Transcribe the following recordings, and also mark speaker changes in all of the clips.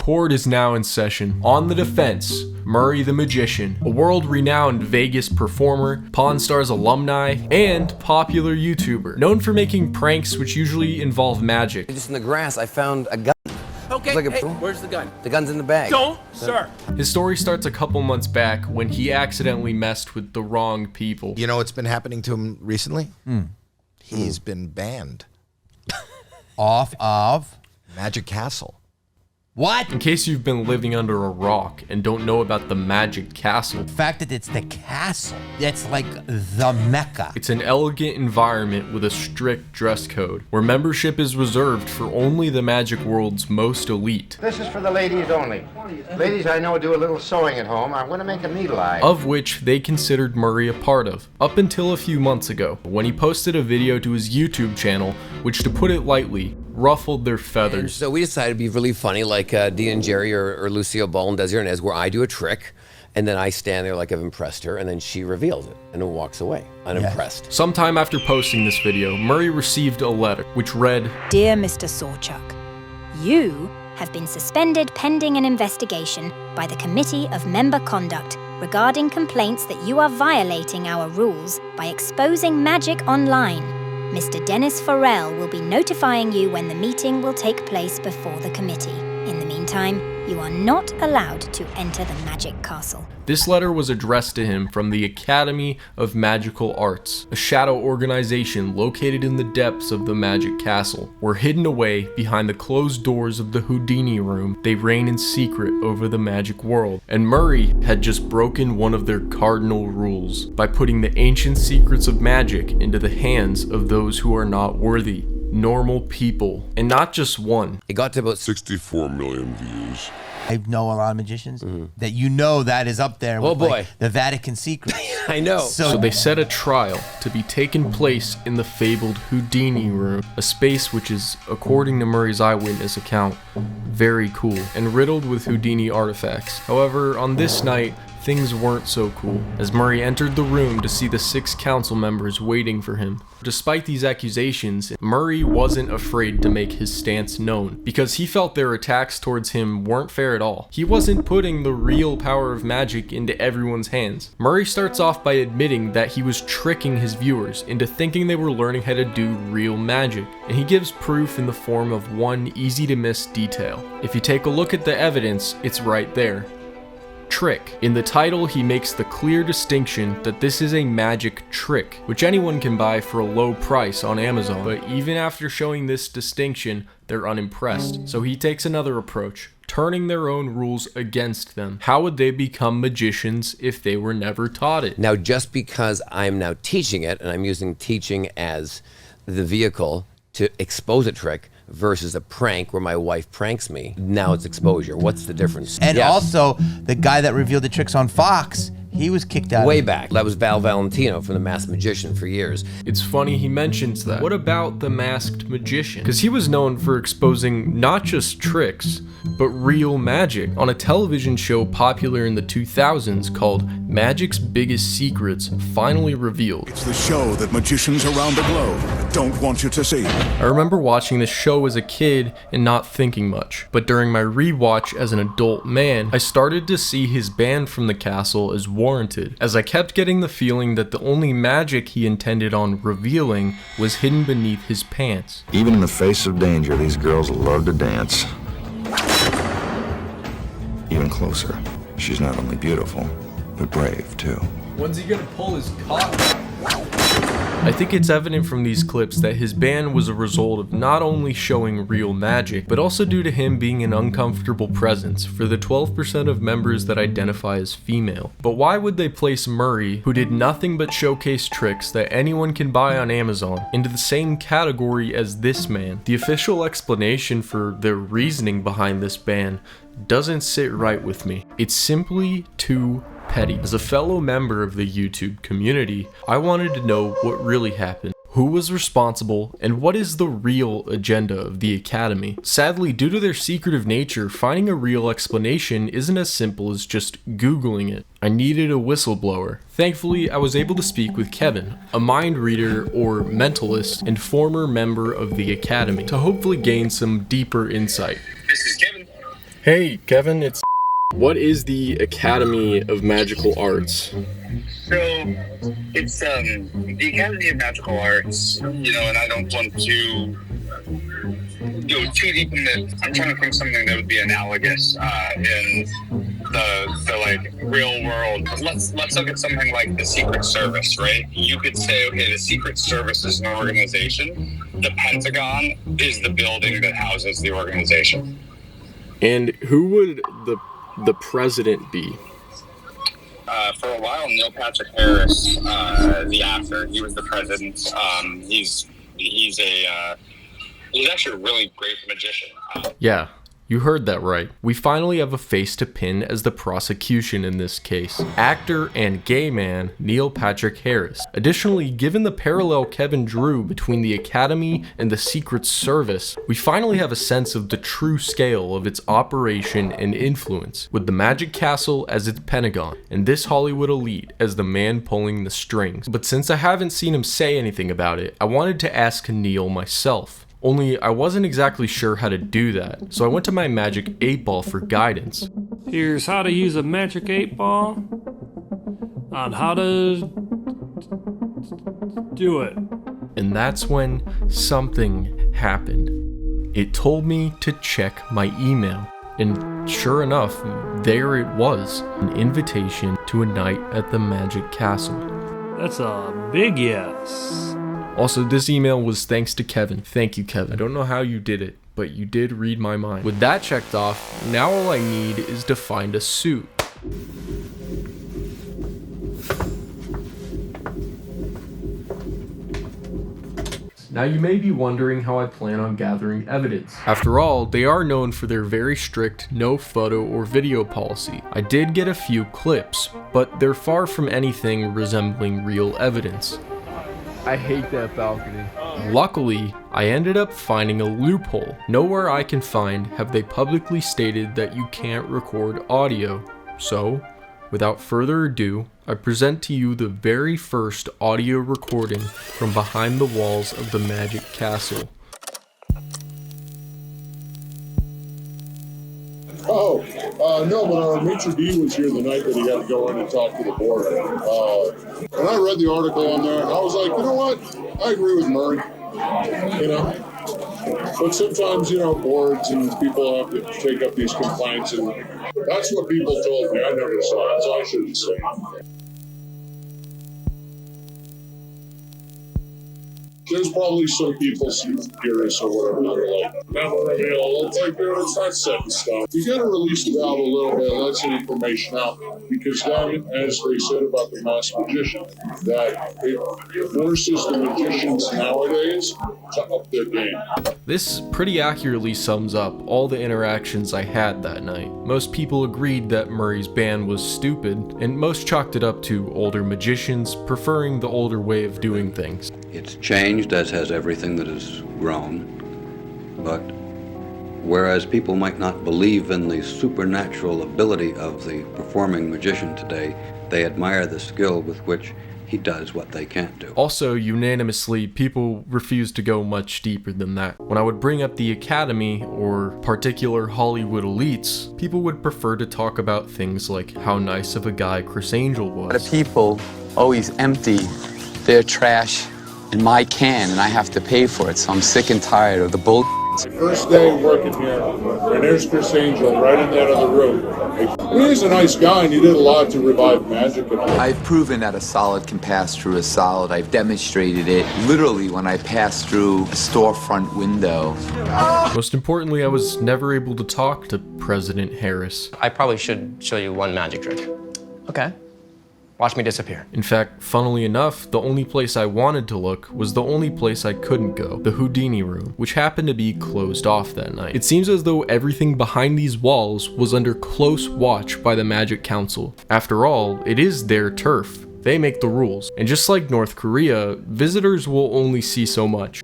Speaker 1: Court is now in session. On the defense, Murray the Magician, a world-renowned Vegas performer, Pawn Stars alumni, and popular YouTuber, known for making pranks which usually involve magic.
Speaker 2: Just in the grass, I found a gun.
Speaker 3: Okay,
Speaker 2: Like
Speaker 3: hey, where's the gun?
Speaker 2: The gun's in the bag.
Speaker 3: Don't, sir.
Speaker 1: His story starts a couple months back when he accidentally messed with the wrong people.
Speaker 4: You know what's been happening to him recently? He's been banned.
Speaker 5: Off of?
Speaker 4: Magic Castle.
Speaker 5: What?
Speaker 1: In case you've been living under a rock and don't know about the Magic Castle,
Speaker 5: The fact that it's the castle, it's like the Mecca.
Speaker 1: it's an elegant environment with a strict dress code, where membership is reserved for only the magic world's most elite,
Speaker 6: This is for the ladies only. Ladies I know do a little sewing at home. I'm going to make a needle eye.
Speaker 1: of which they considered Murray a part of, up until a few months ago, when he posted a video to his YouTube channel, which, to put it lightly, ruffled their
Speaker 2: And
Speaker 1: feathers.
Speaker 2: so we decided to be really funny, like Dee and Jerry or Lucille Ball and Desi Arnaz, where I do a trick, and then I stand there like I've impressed her, and then she reveals it, and then walks away, unimpressed.
Speaker 1: Sometime after posting this video, Murray received a letter, which read,
Speaker 7: Dear Mr. Sawchuck, you have been suspended pending an investigation by the Committee of Member Conduct regarding complaints that you are violating our rules by exposing magic online. Mr. Dennis Farrell will be notifying you when the meeting will take place before the committee. In the meantime, you are not allowed to enter the Magic Castle.
Speaker 1: This letter was addressed to him from the Academy of Magical Arts, a shadow organization located in the depths of the Magic Castle, where hidden away behind the closed doors of the Houdini room, they reign in secret over the magic world. And Murray had just broken one of their cardinal rules by putting the ancient secrets of magic into the hands of those who are not worthy. Normal people, and not just one.
Speaker 2: It got to about
Speaker 8: 64 million views.
Speaker 5: I know a lot of magicians that you know that is up there with
Speaker 2: Oh, boy.
Speaker 5: like, the Vatican secrets.
Speaker 2: I know.
Speaker 1: So they set a trial to be taken place in the fabled Houdini room, a space which is, according to Murray's eyewitness account, very cool and riddled with Houdini artifacts. However, on this night, things weren't so cool, as Murray entered the room to see the 6 council members waiting for him. Despite these accusations, Murray wasn't afraid to make his stance known, because he felt their attacks towards him weren't fair at all. He wasn't putting the real power of magic into everyone's hands. Murray starts off by admitting that he was tricking his viewers into thinking they were learning how to do real magic, and he gives proof in the form of one easy to miss detail. If you take a look at the evidence, it's right there. Trick. In the title, he makes the clear distinction that this is a magic trick, which anyone can buy for a low price on Amazon. But even after showing this distinction, they're unimpressed. So he takes another approach, turning their own rules against them. How would they become magicians if they were never taught it?
Speaker 2: Now, just because I'm now teaching it, and I'm using teaching as the vehicle to expose a trick versus a prank where my wife pranks me, now it's exposure. What's the difference?
Speaker 5: And
Speaker 2: Yes.
Speaker 5: also, the guy that revealed the tricks on Fox, he was kicked out.
Speaker 2: Way back. That was Val Valentino from The Masked Magician for years.
Speaker 1: It's funny he mentions that. What about the Masked Magician? Because he was known for exposing not just tricks, but real magic on a television show popular in the 2000s called Magic's Biggest Secrets Finally Revealed.
Speaker 8: It's the show that magicians around the globe don't want you to see.
Speaker 1: I remember watching this show as a kid and not thinking much, but during my rewatch as an adult man, I started to see his ban from the castle as warranted, as I kept getting the feeling that the only magic he intended on revealing was hidden beneath his pants.
Speaker 9: Even in the face of danger, these girls love to dance. Even closer, she's not only beautiful, but brave too.
Speaker 1: When's he gonna pull his cock? I think it's evident from these clips that his ban was a result of not only showing real magic, but also due to him being an uncomfortable presence for the 12% of members that identify as female. But why would they place Murray, who did nothing but showcase tricks that anyone can buy on Amazon, into the same category as this man? The official explanation for their reasoning behind this ban doesn't sit right with me. It's simply too petty. As a fellow member of the YouTube community, I wanted to know what really happened, who was responsible, and what is the real agenda of the Academy. Sadly, due to their secretive nature, finding a real explanation isn't as simple as just Googling it. I needed a whistleblower. Thankfully, I was able to speak with Kevin, a mind reader or mentalist and former member of the Academy, to hopefully gain some deeper insight.
Speaker 3: This is Kevin.
Speaker 1: Hey, Kevin, it's... What is the Academy of Magical Arts?
Speaker 3: So, it's the Academy of Magical Arts, and I don't want to go too deep in it. I'm trying to think something that would be analogous in the like real world. Let's look at something like the Secret Service, right? You could say, okay, the Secret Service is an organization. The Pentagon is the building that houses the organization.
Speaker 1: And who would the president be?
Speaker 3: For a while, Neil Patrick Harris, the actor, he was the president. He's actually a really great magician.
Speaker 1: Yeah, you heard that right. We finally have a face to pin as the prosecution in this case. Actor and gay man, Neil Patrick Harris. Additionally, given the parallel Kevin drew between the Academy and the Secret Service, we finally have a sense of the true scale of its operation and influence, with the Magic Castle as its Pentagon, and this Hollywood elite as the man pulling the strings. But since I haven't seen him say anything about it, I wanted to ask Neil myself. Only I wasn't exactly sure how to do that, so I went to my Magic 8-Ball for guidance.
Speaker 10: Here's how to use a Magic 8-Ball on how to do it.
Speaker 1: And that's when something happened. It told me to check my email, and sure enough, there it was, an invitation to a night at the Magic Castle.
Speaker 10: That's a big yes.
Speaker 1: Also, this email was thanks to Kevin. Thank you, Kevin. I don't know how you did it, but you did read my mind. With that checked off, now all I need is to find a suit. Now you may be wondering how I plan on gathering evidence. After all, they are known for their very strict no photo or video policy. I did get a few clips, but they're far from anything resembling real evidence. I hate that balcony. Luckily, I ended up finding a loophole. Nowhere I can find have they publicly stated that you can't record audio. So, without further ado, I present to you the very first audio recording from behind the walls of the Magic Castle.
Speaker 11: No, but Maitre D was here the night that he had to go in and talk to the board. And I read the article on there, and I was like, you know what? I agree with Murray. But sometimes, boards and people have to take up these complaints, and that's what people told me. I never saw it, so I shouldn't say it. There's probably some people curious or whatever that are like, never reveal. It's like, dude, it's not set in stone. You gotta release the valve a little bit, let some information out. Because then, as they said about the masked magician, that it forces the magicians nowadays to up their game.
Speaker 1: This pretty accurately sums up all the interactions I had that night. Most people agreed that Murray's ban was stupid, and most chalked it up to older magicians preferring the older way of doing things.
Speaker 12: It's changed, as has everything that has grown, but whereas people might not believe in the supernatural ability of the performing magician today, they admire the skill with which he does what they can't do.
Speaker 1: Also, unanimously, people refused to go much deeper than that. When I would bring up the Academy or particular Hollywood elites, people would prefer to talk about things like how nice of a guy Chris Angel was.
Speaker 13: The people always empty their trash in my can, and I have to pay for it, so I'm sick and tired of the bull.
Speaker 11: First day working here, and there's Chris Angel right in that other room. He's a nice guy, and he did a lot to revive magic and all.
Speaker 13: I've proven that a solid can pass through a solid. I've demonstrated it literally when I passed through a storefront window.
Speaker 1: Most importantly, I was never able to talk to President Harris.
Speaker 14: I probably should show you one magic trick. Okay. Watch me disappear.
Speaker 1: In fact, funnily enough, the only place I wanted to look was the only place I couldn't go, the Houdini room, which happened to be closed off that night. It seems as though everything behind these walls was under close watch by the Magic Council. After all, it is their turf. They make the rules. And just like North Korea, visitors will only see so much.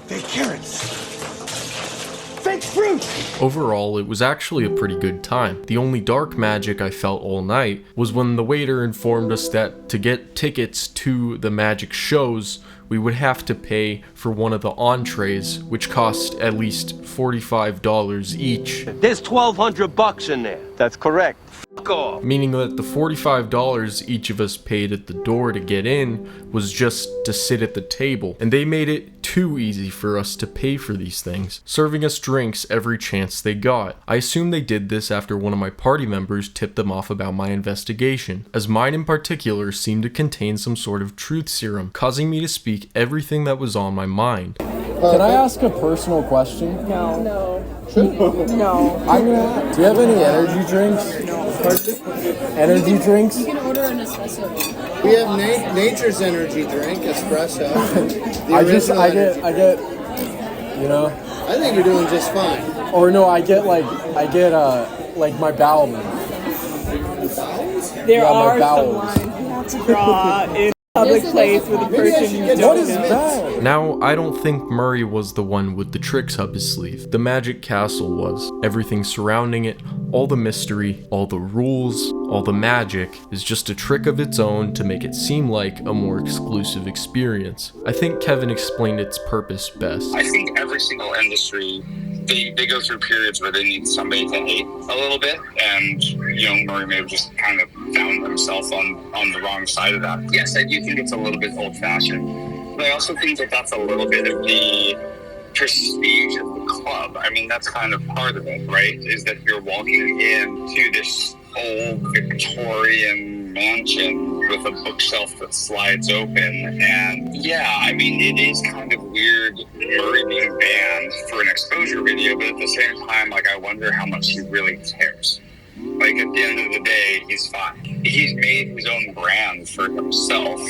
Speaker 15: Fake carrots! Fake fruit!
Speaker 1: Overall, it was actually a pretty good time. The only dark magic I felt all night was when the waiter informed us that to get tickets to the magic shows, we would have to pay for one of the entrees, which cost at least $45 each.
Speaker 15: There's $1,200 in there. That's correct. Fuck off.
Speaker 1: Meaning that the $45 each of us paid at the door to get in was just to sit at the table, and they made it too easy for us to pay for these things, serving us drinks every chance they got. I assume they did this after one of my party members tipped them off about my investigation, as mine in particular seemed to contain some sort of truth serum, causing me to speak everything that was on my mind.
Speaker 16: Can I ask a personal question?
Speaker 17: No. No.
Speaker 16: Do you have any energy drinks?
Speaker 17: No.
Speaker 16: Energy drinks?
Speaker 17: You can order an espresso.
Speaker 18: We have Nature's energy drink, espresso.
Speaker 16: I get, you know.
Speaker 18: I think you're doing just fine.
Speaker 16: Or no, I get like my bowel movement.
Speaker 17: There are some lines you have to draw in public place with a person you don't know.
Speaker 16: What is that?
Speaker 1: Now, I don't think Murray was the one with the tricks up his sleeve. The Magic Castle was. Everything surrounding it, all the mystery, all the rules, all the magic, is just a trick of its own to make it seem like a more exclusive experience. I think Kevin explained its purpose best.
Speaker 3: I think every single industry, they go through periods where they need somebody to hate a little bit, and Murray may have just kind of found himself on the wrong side of that. Yes, I do think it's a little bit old-fashioned, but I also think that that's a little bit of the prestige of the club. I mean, that's kind of part of it, right? Is that you're walking into this old Victorian mansion with a bookshelf that slides open, and yeah, I mean, it is kind of weird Murray being banned for an exposure video, but at the same time, like, I wonder how much he really cares. Like, at the end of the day, he's fine. He's made his own brand for himself,